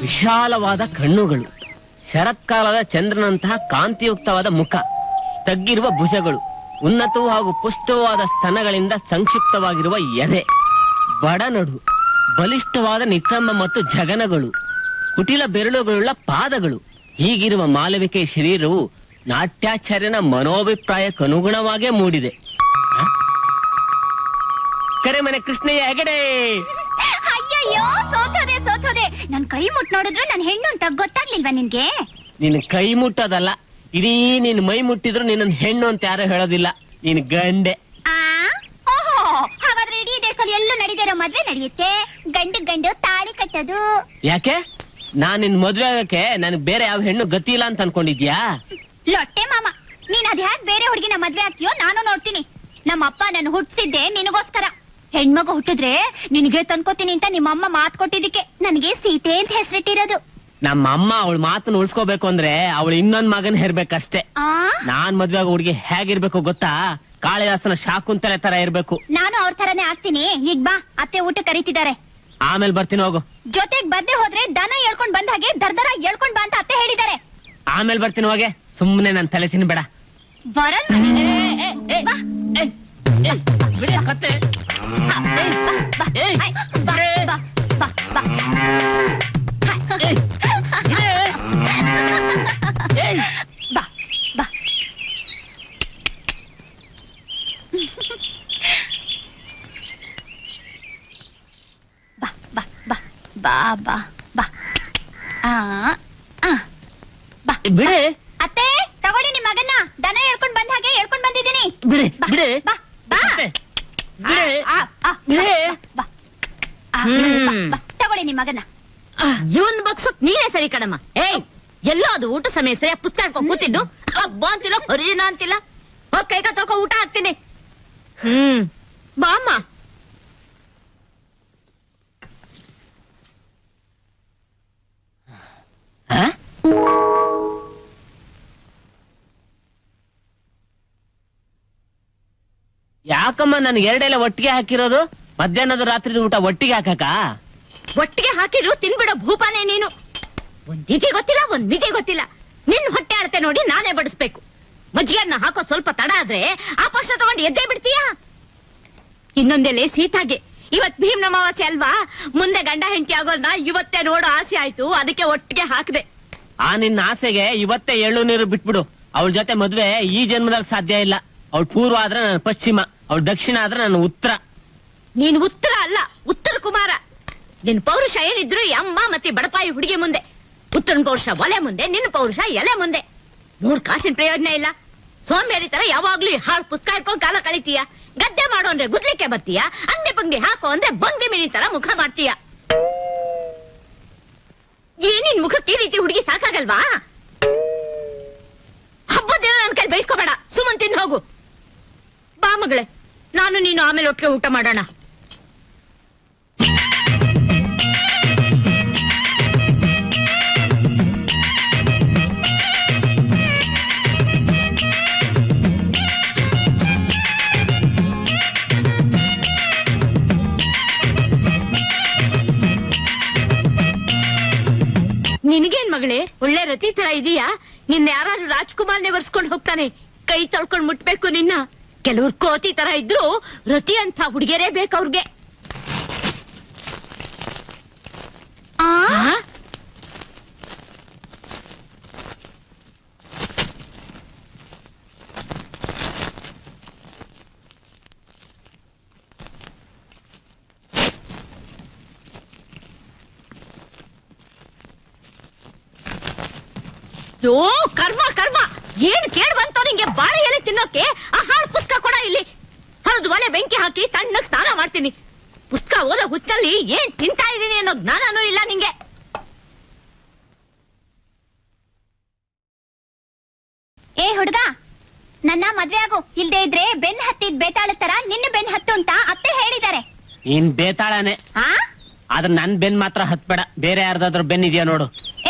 ವಿಶಾಲವಾದ ಕಣ್ಣುಗಳು, ಶರತ್ಕಾಲದ ಚಂದ್ರನಂತಹ ಕಾಂತಿಯುಕ್ತವಾದ ಮುಖ, ತಗ್ಗಿರುವ ಭುಜಗಳು, ಉನ್ನತವೂ ಹಾಗೂ ಪುಷ್ಟವಾದ ಸ್ತನಗಳಿಂದ ಸಂಕ್ಷಿಪ್ತವಾಗಿರುವ ಎದೆ, ಬಡನಡು, ಬಲಿಷ್ಠವಾದ ನಿತಂಬ ಮತ್ತು ಜಗನಗಳು, ಕುಟಿಲ ಬೆರಳುಗಳುಳ್ಳ ಪಾದಗಳು. ಹೀಗಿರುವ ಮಾಲವಿಕೆ ಶರೀರವು ನಾಟ್ಯಾಚಾರ್ಯನ ಮನೋಭಿಪ್ರಾಯಕ್ಕನುಗುಣವಾಗೇ ಮೂಡಿದೆ. ಕರೆಮನೆ ಕೃಷ್ಣಯ್ಯ ಹೆಗಡೆ. ಅಯ್ಯಯ್ಯೋ, ಸೋತೋದೆ. ನನ್ ಕೈ ಮುಟ್ ನೋಡಿದ್ರು ನನ್ ಹೆಣ್ಣು ಅಂತ ಗೊತ್ತಾಗ್ಲಿಲ್ವಾ ನಿನ್ಗೆ? ನಿನ್ ಕೈ ಮುಟ್ಟೋದಲ್ಲ, ಇಡೀ ನಿನ್ ಮೈ ಮುಟ್ಟಿದ್ರು ನಿನ್ನ ಹೆಣ್ಣು ಅಂತ ಯಾರು ಹೇಳೋದಿಲ್ಲ, ನೀನ್ ಗಂಡೆ. ಓಹೋ, ಹಾಗಾದ್ರೆ ಇಡೀ ದೇಶದಲ್ಲಿ ಎಲ್ಲೂ ನಡೀದಿರೋ ಮದ್ವೆ ನಡೆಯುತ್ತೆ. ಗಂಡು ತಾಳಿ ಕಟ್ಟೋದು. ಯಾಕೆ? ನಾನ್ ನಿನ್ ಮದ್ವೆ ಆಗಕ್ಕೆ ನನ್ಗೆ ಬೇರೆ ಯಾವ ಹೆಣ್ಣು ಗತಿ ಇಲ್ಲ ಅಂತ ಅನ್ಕೊಂಡಿದ್ಯಾ? ಲೊಟ್ಟೆ ಮಾಮ, ನೀನ್ ಅದ್ ಹ್ಯಾಕ್ ಬೇರೆ ಹುಡುಗಿನ ಮದ್ವೆ ಆಗ್ತೀಯೋ ನಾನು ನೋಡ್ತೀನಿ. ನಮ್ಮಪ್ಪ ನಾನು ಹುಟ್ಟಿಸಿದ್ದೆ ನಿನಗೋಸ್ಕರ. ಹೆಣ್ಮಗು ಹುಟ್ಟಿದ್ರೆ ನಿನಗೆ ತಂದ್ಕೋತೀನಿ ಅಂತ ನಿಮ್ಮಮ್ಮ ಮಾತು ಕೊಟ್ಟಿದ್ದಕ್ಕೆ ನನಗೆ ಸೀತೆ ಅಂತ ಹೆಸರಿಟ್ಟಿರೋದು. ನಮ್ಮಮ್ಮ ಅವಳ ಮಾತನ್ನ ಉಳ್ಸ್ಕೋಬೇಕು ಅಂದ್ರೆ ಅವಳು ಇನ್ನೊಂದ್ ಮಗನ್ ಹೇರ್ಬೇಕಷ್ಟೇ. ನಾನ್ ಮದ್ವೆ ಆಗೋ ಹುಡುಗಿ ಹೇಗಿರ್ಬೇಕು ಗೊತ್ತಾ? ಕಾಳಿದಾಸನ ಶಾಕುಂತಲೆ ತರ ಇರ್ಬೇಕು. ನಾನು ಅವ್ರ ತರನೇ ಆಗ್ತೀನಿ. ಈಗ ಬಾ, ಅತ್ತೆ ಊಟ ಕರೀತಿದ್ದಾರೆ. ಆಮೇಲೆ ಬರ್ತೀನಿ, ಹೋಗು. ಜೊತೆಗ್ ಬರ್ದೆ ಹೋದ್ರೆ ದನ ಹೇಳ್ಕೊಂಡ್ ಬಂದ ಹಾಗೆ ದರ್ದರ ಹೇಳ್ಕೊಂಡ್ ಬಾ ಅಂತ ಅತ್ತೆ ಹೇಳಿದ್ದಾರೆ. ಆಮೇಲೆ ಬರ್ತೀನಿ, ಹೋಗೆ. ಸುಮ್ನೆ ನನ್ ತಲೆ ತಿನ್ಬೇಡ. ಬರಲ್ಲ. ಬಿಡಿ ಅತ್ತೆ, ತಗೊಳ್ಳಿ ನಿಮ್ ಮಗನ್ನ. ದನ ಹೇಳ್ಕೊಂಡ್ ಬಂದ ಹಾಗೆ ಹೇಳ್ಕೊಂಡ್ ಬಂದಿದ್ದೀನಿ. ಬಿಡಿ ಬಿಡಿ ತಗೊಳ್ಳಿ ನಿಮ್ ಮಗನ್ನ. ಇವನ್ ಬಗ್ಸಕ್ ನೀನೇ ಸರಿ ಕಣಮ್ಮ. ಏಯ್, ಎಲ್ಲೋ ಅದು ಊಟ ಸಮಯ ಸರಿಯಾಗಿ ಪುಸ್ತಕ ಹಿಡ್ಕೊಂಡ್ ಕೂತಿದ್ದು ಹಬ್ಬ ಅಂತಿಲ್ಲ, ಹರಿದಿನ ಅಂತಿಲ್ಲ. ಹೋಗ್ ಕೈಗ ತೊಳ್ಕೊ, ಊಟ ಹಾಕ್ತೀನಿ. ಬಾ ಅಮ್ಮ. ಯಾಕಮ್ಮ ನನ್ಗೆ ಎರಡೆಲ್ಲ ಒಟ್ಟಿಗೆ ಹಾಕಿರೋದು? ಮಧ್ಯಾಹ್ನದ ರಾತ್ರಿದ ಊಟ ಒಟ್ಟಿಗೆ ಹಾಕಕ? ಒಟ್ಟಿಗೆ ಹಾಕಿದ್ರು ತಿನ್ಬಿಡೋ ಭೂಪಾನೇ ನೀನು. ಒಂದ್ ರೀತಿ ಗೊತ್ತಿಲ್ಲ, ಒಂದ್ ಮಿತಿ ಗೊತ್ತಿಲ್ಲ. ನಿನ್ ಹೊಟ್ಟೆ ಅಳತೆ ನೋಡಿ ನಾನೇ ಬಡಿಸ್ಬೇಕು. ಮಜ್ಜಿಗೆಯನ್ನ ಹಾಕೋ ಸ್ವಲ್ಪ ತಡ ಆದ್ರೆ ಆ ಪಕ್ಷ ತಗೊಂಡು ಎದ್ದೇ ಬಿಡ್ತೀಯಾ? ಇನ್ನೊಂದೆಲೆ ಸೀತಾಗೆ ಇವತ್ ಭೀಮ್ ಅಮಾವಾಸ್ಯೆ ಅಲ್ವಾ? ಮುಂದೆ ಗಂಡ ಹೆಂಡತಿ ಆಗೋರ್ನ ಇವತ್ತೇ ನೋಡೋ ಆಸೆ ಆಯ್ತು, ಅದಕ್ಕೆ ಒಟ್ಟಿಗೆ ಹಾಕ್ದೆ. ಆ ನಿನ್ನ ಆಸೆಗೆ ಇವತ್ತೇ ಎಳ್ಳು ನೀರು ಬಿಟ್ಬಿಡು. ಅವಳ ಜೊತೆ ಮದ್ವೆ ಈ ಜನ್ಮದಲ್ಲಿ ಸಾಧ್ಯ ಇಲ್ಲ. ಅವಳು ಪೂರ್ವ ಆದ್ರೆ ನಾನು ಪಶ್ಚಿಮ, ಅವಳು ದಕ್ಷಿಣ ಆದ್ರೆ ನಾನು ಉತ್ತರ. ನೀನ್ ಉತ್ತರ ಅಲ್ಲ, ಉತ್ತರ ಕುಮಾರ. ನಿನ್ ಪೌರುಷ ಏನಿದ್ರು ಅಮ್ಮ ಮತ್ತೆ ಬಡಪಾಯಿ ಹುಡುಗಿ ಮುಂದೆ. ಉತ್ತರನ್ ಪೌರುಷ ಒಲೆ ಮುಂದೆ, ನಿನ್ನ ಪೌರುಷ ಎಲೆ ಮುಂದೆ. 3 ಕಾಸಿನ ಪ್ರಯೋಜನ ಇಲ್ಲ. ಸೋಂಬೇರಿ ತರ ಯಾವಾಗ್ಲೂ ಹಾಳು ಪುಸ್ತಕ ಇಟ್ಕೊಂಡ್ ಕಾಲ ಕಳಿತೀಯ. ಗದ್ದೆ ಮಾಡೋ ಅಂದ್ರೆ ಗುದ್ಲಿಕ್ಕೆ ಬರ್ತೀಯ, ಅಂಗಡಿ ಪಂಗಡಿ ಹಾಕೋ ಅಂದ್ರೆ ಬಂದಿ ಮಿನಿ ತರ ಮುಖ ಮಾಡ್ತೀಯ. ಏನಿನ್ ಮುಖಕ್ಕೆ ಈ ರೀತಿ ಹುಡುಗಿ ಸಾಕಾಗಲ್ವಾ? ಹಬ್ಬದ ದಿನ ನನ್ ಕೈ ಬೈಸ್ಕೋಬೇಡ, ಸುಮನ್ ತಿನ್ ಹೋಗು. ಬಾ ಮಗಳೇ, ನಾನು ನೀನು ಆಮೇಲೆ ಒಟ್ಟಿಗೆ ಊಟ ಮಾಡೋಣ. ನಿನಗೇನ್ ಮಗಳೇ, ಒಳ್ಳೆ ರತಿ ತರ ಇದೀಯಾ? ನಿನ್ನ ಯಾರು ರಾಜ್ಕುಮಾರ್ನೇ ಬರ್ಸ್ಕೊಂಡ್ ಹೋಗ್ತಾನೆ, ಕೈ ತೊಳ್ಕೊಂಡ್ ಮುಟ್ಬೇಕು ನಿನ್ನ. ಕೆಲವ್ರು ಕೋತಿ ತರ ಇದ್ರು, ರತಿ ಅಂತ ಹುಡುಗಿಯರೇ ಬೇಕವ್ರಿಗೆ. ಓ ಕರ್ಮ ಕರ್ಮ, ಏನ್ ಕೇಳ್ ಬಂತೋ ನಿಂಗೆ? ಬಾಳೆ ಎಲೆ ತಿನ್ನೋಕೆ ಆ ಹಾಳು ಪುಸ್ತಕ ಕೊಡ ಇಲ್ಲಿ. ಹರಿದು ಒಲೆ ಬೆಂಕಿ ಹಾಕಿ ತಣ್ಣಗ್ ಸ್ನಾನ ಮಾಡ್ತೀನಿ. ಪುಸ್ತಕ ಓದೋ ಹುಚ್ಚಲ್ಲಿ ಏನ್ ತಿಂತಾ ಇದೀನಿ ಅನ್ನೋ ಜ್ಞಾನನೂ ಇಲ್ಲ ನಿಂಗೆ. ಏ ಹುಡುಗ, ನನ್ನ ಮದ್ವೆ ಆಗು. ಇಲ್ದೇ ಇದ್ರೆ ಬೆನ್ ಹತ್ತಿದ್ ಬೇತಾಳ ತರ ನಿನ್ನ ಬೆನ್ ಹತ್ತು ಅಂತ ಅತ್ತೆ ಹೇಳಿದ್ದಾರೆ. ನೀನ್ ಬೇತಾಳನೆ, ಆದ್ರೆ ನನ್ ಬೆನ್ ಮಾತ್ರ ಹತ್ಬೇಡ. ಬೇರೆ ಯಾರ್ದಾದ್ರೂ ಬೆನ್ ಇದೆಯಾ ನೋಡು.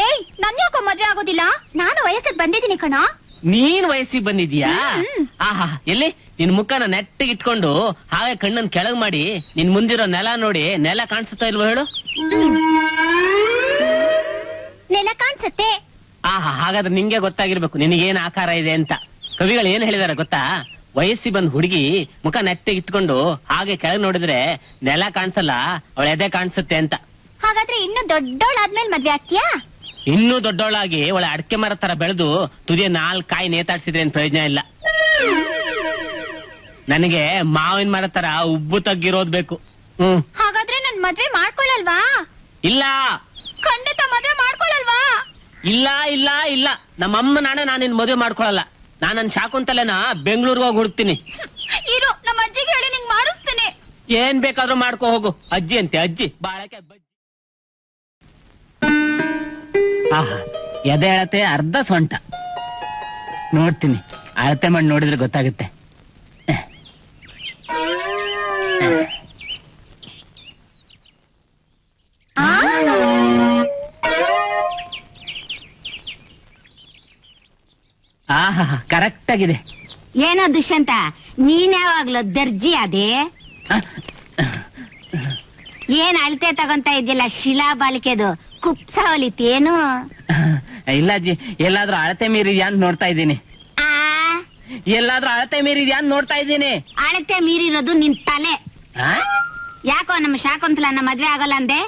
ಏಯ್, ನನ್ ಯಾಕೋ ಮದ್ವೆ ಆಗೋದಿಲ್ಲ? ನಾನು ವಯಸ್ಸಿಗೆ ಬಂದಿದ್ದೀನಿ ಕಣ. ನೀನ್ ವಯಸ್ಸಿಗೆ ಬಂದಿದ್ಯಾ? ಆಹಾ, ಎಲ್ಲಿ ನಿನ್ ಮುಖನ ನೆಟ್ಟಿಗೆ ಇಟ್ಕೊಂಡು ಹಾಗೆ ಕಣ್ಣನ್ ಕೆಳಗ್ ಮಾಡಿ ನಿನ್ ಮುಂದಿರೋ ನೆಲ ನೋಡಿ ನೆಲ ಕಾಣಿಸುತ್ತಾ ಇಲ್ವೋ ಹೇಳು? ಕಾಣಿಸುತ್ತೆ. ಹಾಗಾದ್ರೆ ನಿಂಗೆ ಗೊತ್ತಾಗಿರ್ಬೇಕು ನಿನಗೇನ್ ಆಕಾರ ಇದೆ ಅಂತ. ಕವಿಗಳು ಏನ್ ಹೇಳಿದಾರೆ ಗೊತ್ತಾ? ವಯಸ್ಸಿ ಬಂದ್ ಹುಡುಗಿ ಮುಖ ನೆಟ್ಟಿಗೆ ಇಟ್ಕೊಂಡು ಹಾಗೆ ಕೆಳಗೆ ನೋಡಿದ್ರೆ ನೆಲ ಕಾಣಿಸಲ್ಲ, ಅವಳ ಎದೆ ಕಾಣಿಸುತ್ತೆ ಅಂತ. ಹಾಗಾದ್ರೆ ಇನ್ನು ದೊಡ್ಡವಳಾದ್ಮೇಲೆ ಮದ್ವೆ ಆಗ್ತೀಯಾ? ಇನ್ನೂ ದೊಡ್ಡವಳಾಗಿ ಒಳ್ಳೆ ಅಡಕೆ ಮರ ತರ ಬೆಳೆದು ತುದಿಯ 4 ಕಾಯಿ ನೇತಾಡ್ಸಿದ್ರೆ ಏನ್ ಪ್ರಯೋಜನ ಇಲ್ಲ. ನನಗೆ ಮಾವಿನ ಮರ ತರ ಉಬ್ಬು ತಗ್ಗಿರೋದ್ ಬೇಕು. ಹಾಗಾದ್ರೆ ನನ್ ಮದ್ವೆ ಮಾಡ್ಕೊಳಲ್ವಾ? ಇಲ್ಲ, ಖಂಡಿತ ಮದ್ವೆ ಮಾಡ್ಕೊಳಲ್ವಾ? ಇಲ್ಲ ಇಲ್ಲ ಇಲ್ಲ, ನಮ್ಮಮ್ಮ ನಾನು ನಿನ್ ಮದುವೆ ಮಾಡ್ಕೊಳಲ್ಲ. ನನ್ ಶಾಕುಂತಲೆನ ಬೆಂಗಳೂರಿಗೆ ಹೋಗಿ ಹುಡುಕ್ತೀನಿ. ಇರು, ನಮ್ಮ ಅಜ್ಜಿಗೆ ಹೇಳಿ ನಿಂಗ್ ಮಾಡಿಸ್ತೀನಿ. ಏನ್ ಬೇಕಾದ್ರೂ ಮಾಡ್ಕೊ ಹೋಗು. ಅಜ್ಜಿ ಅಂತೆ ಅಜ್ಜಿ, ಬಾಳಕೆ ಬಜ್ಜಿ. ಎದೆ ಅಳತೆ ಅರ್ಧ ಸೊಂಟ ನೋಡ್ತೀನಿ. ಅಳತೆ ಮಾಡಿ ನೋಡಿದ್ರೆ ಗೊತ್ತಾಗುತ್ತೆ. ಕರೆಕ್ಟ್ ಆಗಿದೆ. ಏನೋ ದುಷ್ಯಂತ, ನೀನ್ ಯಾವಾಗ್ಲೂ ದರ್ಜಿ ಅದೇ? ಏನ್ ಅಳತೆ ತಗೊಂತ ಇದ್ದಿಲ್ಲ, ಶಿಲಾ ಬಾಲಿಕೆದು ಕುಪ್ಸ ಹೊಲಿತೇನು? ಇಲ್ಲ ಅಜ್ಜಿ, ಎಲ್ಲಾದ್ರೂ ಅಳತೆ ಮೀರಿದ್ಯಾ ಅಂತ ನೋಡ್ತಾ ಇದ್ದೀನಿ. ಎಲ್ಲಾದ್ರೂ ಅಳತೆ ಮೀರಿದ್ಯಾ ಅಂತ ನೋಡ್ತಾ ಇದ್ದೀನಿ. ಅಳತೆ ಮೀರಿರೋದು ನಿನ್ ತಲೆ. ಯಾಕೋ ನಮ್ಮ ಶಾಕುಂತಲನ್ನ ಮದ್ವೆ ಆಗಲ್ಲ ಅಂದೆ?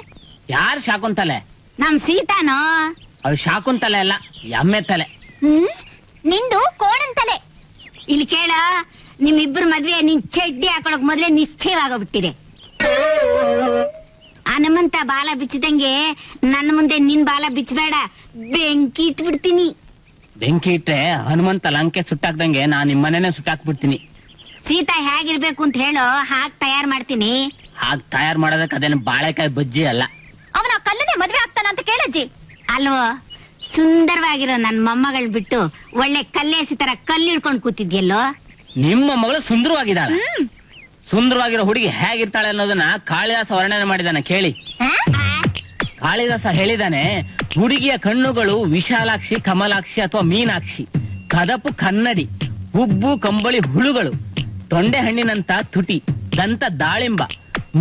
ಯಾರು ಶಾಕುಂತಲೆ? ನಮ್ ಸೀತಾನೋ. ಅವ್ಳು ಶಾಕುಂತಲೆ ಅಲ್ಲ, ಎಮ್ಮೆ ತಲೆ. ನಿಂದು ಕೋಣನ್ ತಲೆ. ಇಲ್ಲಿ ಕೇಳ, ನಿಮ್ಮಿಬ್ಬರು ಮದ್ವೆ ನಿನ್ ಚಡ್ಡಿ ಹಾಕೊಳಕ್ ಮೊದ್ಲೇ ನಿಶ್ಚಯವಾಗೋಗ್ಬಿಟ್ಟಿದೆ. ಹನುಮಂತ ಬಾಲ ಬಿಚ್ಚಿದಂಗೆ ನನ್ನ ಮುಂದೆ ನಿನ್ ಬಾಲ ಬಿಚ್ಚಬೇಡ, ಬೆಂಕಿ ಇಟ್ಬಿಡ್ತೀನಿ. ಬೆಂಕಿ ಇಟ್ರೆ ಹನುಮಂತ ಲಂಕೆ ಸುಟ್ಟಾಕ್ದಂಗೆ ನಾನ್ ನಿಮ್ಮನೇನೆ ಸುಟ್ಟಾಕ್ಬಿಡ್ತೀನಿ. ಸೀತಾ ಹೇಗಿರ್ಬೇಕು ಅಂತ ಹೇಳೋ, ಹಾಗ್ ತಯಾರ್ ಮಾಡ್ತೀನಿ. ಹಾಗ್ ತಯಾರ್ ಮಾಡೋದಕ್ಕೆ ಅದೇನು ಬಾಳೆಕಾಯಿ ಬಜ್ಜಿ ಅಲ್ಲ. ಅವನ ಕಲ್ಲನೆ ಮದ್ವೆ ಆಗ್ತಾನ ಅಂತ ಕೇಳಜ್ಜಿ. ಅಲ್ವೋ, ಸುಂದರವಾಗಿರೋ ನನ್ ಮೊಮ್ಮಗಳ್ ಬಿಟ್ಟು ಒಳ್ಳೆ ಕಲ್ಲೇಸಿ ತರ ಕಲ್ಲು ಹಿಡ್ಕೊಂಡ್ ಕೂತಿದ್ಯಲ್ಲೋ. ನಿಮ್ಮ ಮಗಳು ಸುಂದರವಾಗಿದ್ದಾಳೆ. ಸುಂದರವಾಗಿರೋ ಹುಡುಗಿ ಹೇಗಿರ್ತಾಳೆ ಅನ್ನೋದನ್ನ ಕಾಳಿದಾಸ ವರ್ಣನೆ ಮಾಡಿದಾನೆ ಕೇಳಿ. ಕಾಳಿದಾಸ ಹೇಳಿದಾನೆ, ಹುಡುಗಿಯ ಕಣ್ಣುಗಳು ವಿಶಾಲಾಕ್ಷಿ, ಕಮಲಾಕ್ಷಿ ಅಥವಾ ಮೀನಾಕ್ಷಿ, ಕದಪು ಕನ್ನಡಿ, ಹುಬ್ಬು ಕಂಬಳಿ ಹುಳುಗಳು, ತೊಂಡೆ ಹಣ್ಣಿನಂತ ತುಟಿ, ದಂತ ದಾಳಿಂಬ,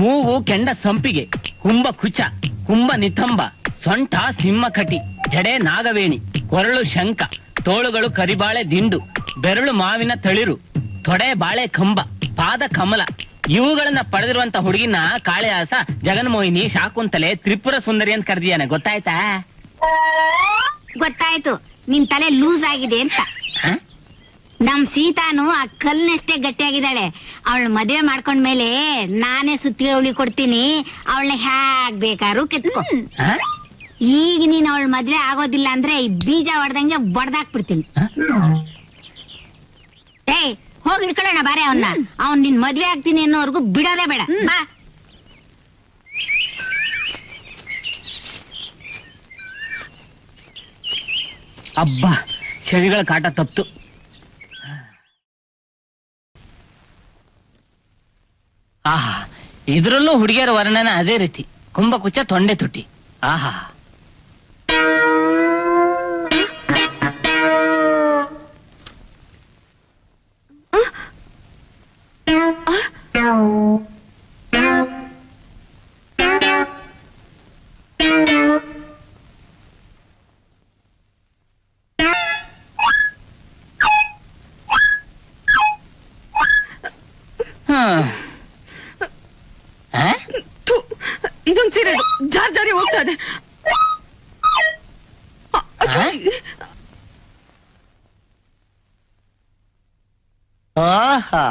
ಮೂಗು ಕೆಂಡ ಸಂಪಿಗೆ, ಕುಂಭ ಕುಚ, ಕುಂಭ ನಿತಂಬ, ಸೊಂಟ ಸಿಂಹ ಕಟಿ, ಜಡೆ ನಾಗವೇಣಿ, ಕೊರಳು ಶಂಖ, ತೋಳುಗಳು ಕರಿಬಾಳೆ ದಿಂಡು, ಬೆರಳು ಮಾವಿನ ತಳಿರು, ತೊಡೆ ಬಾಳೆ ಕಂಬ, ಪಾದ ಕಮಲ. ಇವುಗಳನ್ನ ಪಡೆದಿರುವಂತ ಹುಡುಗಿನ ಕಾಳಿದಾಸ ಜಗನ್ಮೋಹಿನಿ, ಶಾಕುಂತಲೆ, ತ್ರಿಪುರ ಸುಂದರಿ ಅಂತ ಕರೆದಿಯಾನೆ. ಗೊತ್ತಾಯ್ತಾ? ಗೊತ್ತಾಯ್ತು, ನಿನ್ ತಲೆ ಲೂಸ್ ಆಗಿದೆ ಅಂತ. ನಮ್ ಸೀತಾನು ಆ ಕಲ್ನಷ್ಟೇ ಗಟ್ಟಿಯಾಗಿದ್ದಾಳೆ. ಅವಳ ಮದುವೆ ಮಾಡ್ಕೊಂಡ್ಮೇಲೆ ನಾನೇ ಸುತ್ತಿಗೆ ಉಳಿ ಕೊಡ್ತೀನಿ, ಅವಳನ್ನ ಹ್ಯಾಗ್ ಬೇಕಾದ್ರೂ ಕಿತ್ಕೊ. ಈಗ ನೀನ್ ಅವಳ ಮದ್ವೆ ಆಗೋದಿಲ್ಲ ಅಂದ್ರೆ ಈ ಬೀಜ ಹೊಡ್ದಂಗೆ ಬಡ್ದಾಕ್ಬಿಡ್ತೀನಿ. ಏಯ್, ಹೋಗಿ ಇಟ್ಕೊಳ್ಳೋಣ ಬಾರೆ ಅವನ್ನ. ಅವ್ನ್ ನಿನ್ ಮದ್ವೆ ಆಗ್ತೀನಿ ಅನ್ನೋವರೆಗೂ ಬಿಡೋದೇ ಬೇಡ. ಬಾ. ಅಬ್ಬಾ, ಚಳಿಗಳ ಕಾಟ ತಪ್ತು. ಆಹಾ, ಇದ್ರಲ್ಲೂ ಹುಡುಗಿಯರ ವರ್ಣನ ಅದೇ ರೀತಿ, ಕುಂಭ ಕುಚ್ಚ, ತೊಂಡೆ ತುಟಿ. ಆಹಾ, ಇದೊಂದು ಸೀರೆ ಜಾರ್ ಜಾರಿ ಹೋಗ್ತಾ ಇದೆ. ಆಹಾ,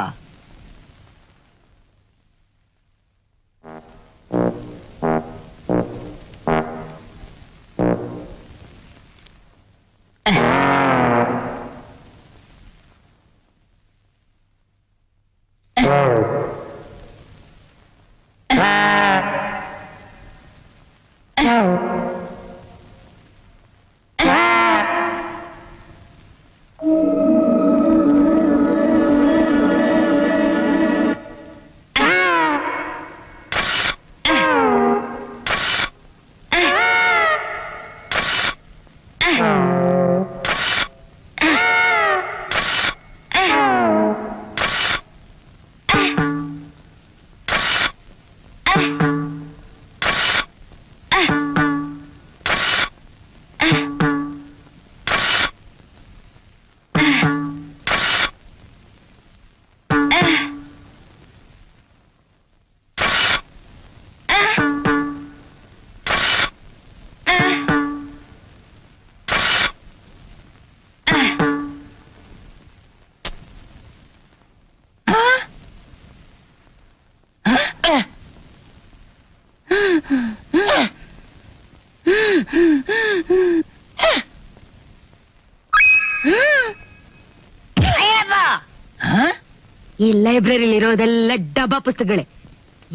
ಈ ಲೈಬ್ರರಿಲಿ ಇರೋದೆಲ್ಲ ಡಬ್ಬಾ ಪುಸ್ತಕಗಳೇ,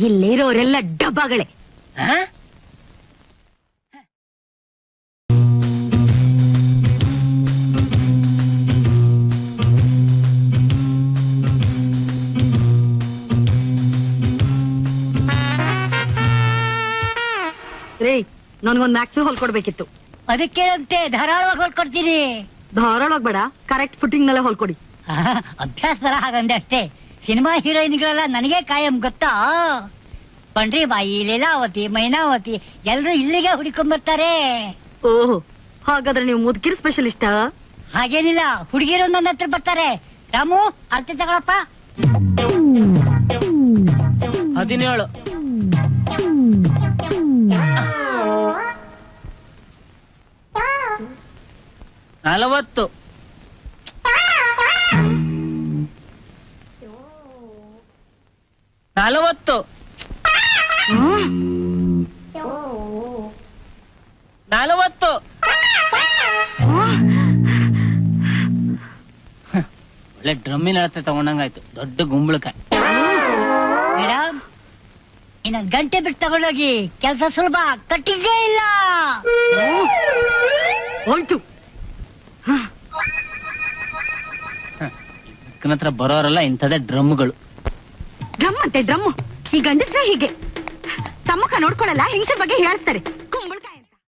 ಇಲ್ಲಿರೋರೆಲ್ಲ ಡಬ್ಬಗಳೇ. ರೇ, ನನ್ಗೊಂದ್ ಮ್ಯಾಕ್ಸ್ ಹೊಲ್ಕೊಡ್ಬೇಕಿತ್ತು. ಅದಕ್ಕೆ ಅಂತೆ ಧಾರಾಳವಾಗಿ ಹೊಲ್ಕೊಡ್ತೀನಿ. ಧಾರಾಳವಾಗಿ ಬೇಡ, ಕರೆಕ್ಟ್ ಫುಟಿಂಗ್ ನಲ್ಲೇ ಹೊಲ್ಕೊಡಿ. ಅಭ್ಯಾಸ ತರ ಹಾಗಂದೆ ಅಷ್ಟೇ. ಸಿನಿಮಾ ಹೀರೋಯಿನ್ಗಳೆಲ್ಲ ನನಗೆ ಕಾಯಂ ಗೊತ್ತಾ. ಪಂಡ್ರಿ ಬಾಯಿ, ಲೀಲಾವತಿ, ಮೈನಾವತಿ ಎಲ್ರು ಇಲ್ಲಿಗೆ ಹುಡುಕೊಂಡ್ಬರ್ತಾರೆ. ಓಹೋ, ಹಾಗಾದ್ರೆ ನೀವು ಮುದುಕಿರ್ ಸ್ಪೆಷಲಿಸ್ಟಾ? ಹಾಗೇನಿಲ್ಲ, ಹುಡುಗಿರು ನನ್ನ ಹತ್ರ ಬರ್ತಾರೆ. ರಾಮು, ಅರ್ಥ ತಗೊಳಪ್ಪ. 17 40 40 40 ಒಳ್ಳೆ ಡ್ರಮ್ಮಿನ ಅಳತೆ ತಗೊಂಡಂಗಾಯ್ತು. ದೊಡ್ಡ ಗುಂಬಳಕಾಯಿ. ಮೇಡಮ್, ಇನ್ನೊಂದ್ ಗಂಟೆ ಬಿಟ್ಟು ತಗೊಂಡೋಗಿ, ಕೆಲಸ ಸುಲಭ, ಕಟ್ಟಿಗೆ ಇಲ್ಲ. ಹೋಯ್ತು. ಹತ್ರ ಬರೋರೆಲ್ಲ ಇಂಥದೇ ಡ್ರಮ್ಗಳು. ಡ್ರಮ್ ಅಂತೆ ಡ್ರಮ್. ಈ ಗಂಡಸ್ರ ಹೀಗೆ ತಮ್ಮಕ ನೋಡ್ಕೊಳ್ಳಲ್ಲ, ಹೆಂಗಸರ ಬಗ್ಗೆ ಹೇಳ್ತಾರೆ.